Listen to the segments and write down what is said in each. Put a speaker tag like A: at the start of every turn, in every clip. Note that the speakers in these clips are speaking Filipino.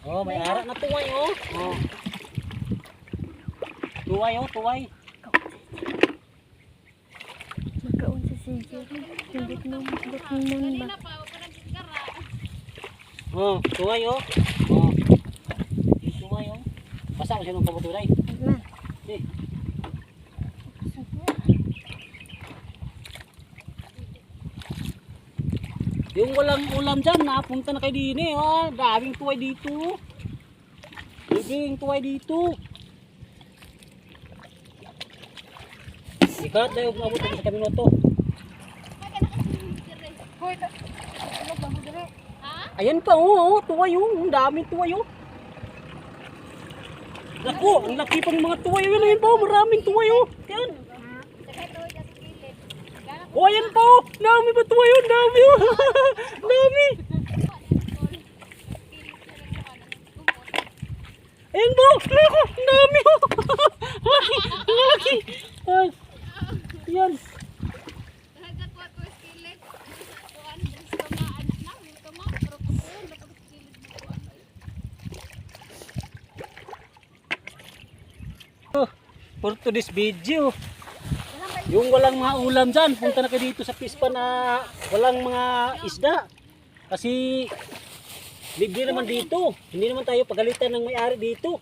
A: Oh, may ara na tuway oh. Oh. Tuway oh, tuway.
B: Magkaon sa sinjo. Hindi nung ba?
A: Oh, tuway oh. Oh. Tuway oh. Basa ko siya ng pabutulay.
B: Ma.
A: Eh. Yung walang ulam dyan, napunta na kayo din eh. Oh. Daming tuway dito. Daming tuway dito. Ikat na yung umabot sa kaminoto. Ayan pa oh, tuway oh. Ang daming tuway oh. Naku, ang laki pang mga tuway. Ayan pa oh, maraming tuway oh. Ayan. Oh, ayan pa oh. Dami pa tuway oh, dami oh. Dami. Ayan po, naku, ang dami oh. Laki, laki. Ay, ayan. For today's video, yung walang mga ulam dyan, punta na kayo dito sa pispa na walang mga isda. Kasi libre naman dito, hindi naman tayo pagalitan ng may-ari dito.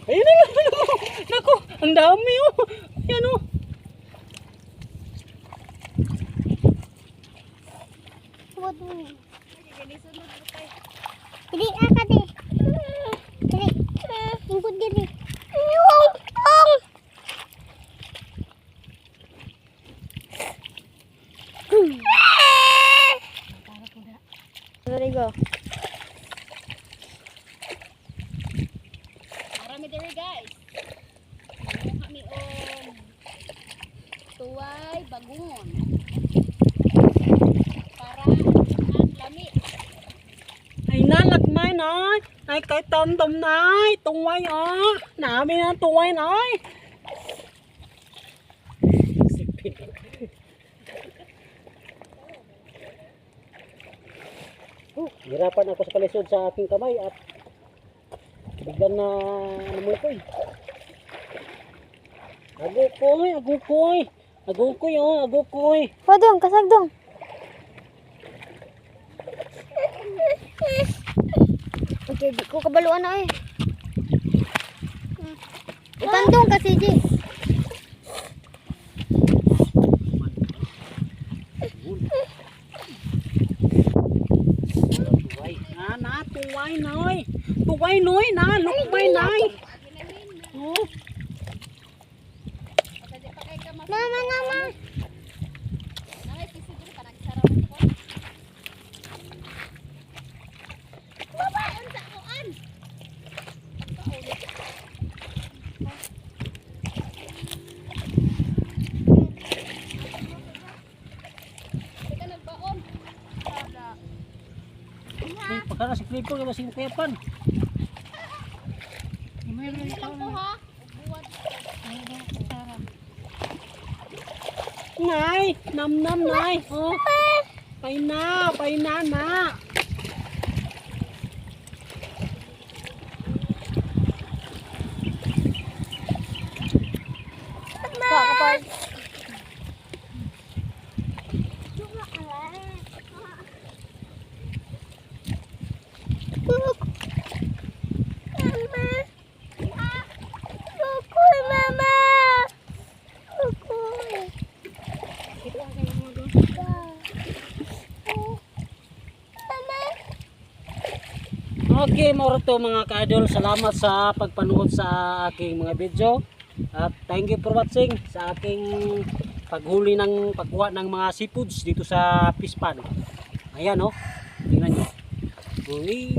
A: Ayun na, naku, ang dami oh. Ayan oh.
B: Dili ka di. Dili. Ingkod dili. There we go.
C: Marami diri guys. Kami tuway bagungon. Para ang lami.
A: Ay nalagmay nay. Ay kay tom-tom nay. Tuway oh. Nami na tuway nay. Hirapan ako sa kalisod sa aking kamay at biglang na namukoy. Agukoy, agukoy. Agukoy oh, agukoy.
B: Padong, kasagdong. Okay, di ko kabaluan na eh. Itandong kasi, Ji.
A: Tuway. Na, tuway noy. Tuway noy na, lukmay nay. Oh.
B: Mama, mama.
C: Nangay sisi diri pa nagsaraman ko. Baba unsa kuan? Teka nagbaon.
A: Ay, pagkara si Clipper ka masing kuyapan.
C: Hindi lang po ha. Buwat.
A: Nay, nam nay. Oh. Pay na na.
B: Kapag.
A: Okay, moro to mga ka-idol. Salamat sa pagpanood sa aking mga video. At thank you for watching sa aking paghuli ng pagkuha ng mga seafoods dito sa Pispan. Ayan oh. Tingnan niyo. Uy,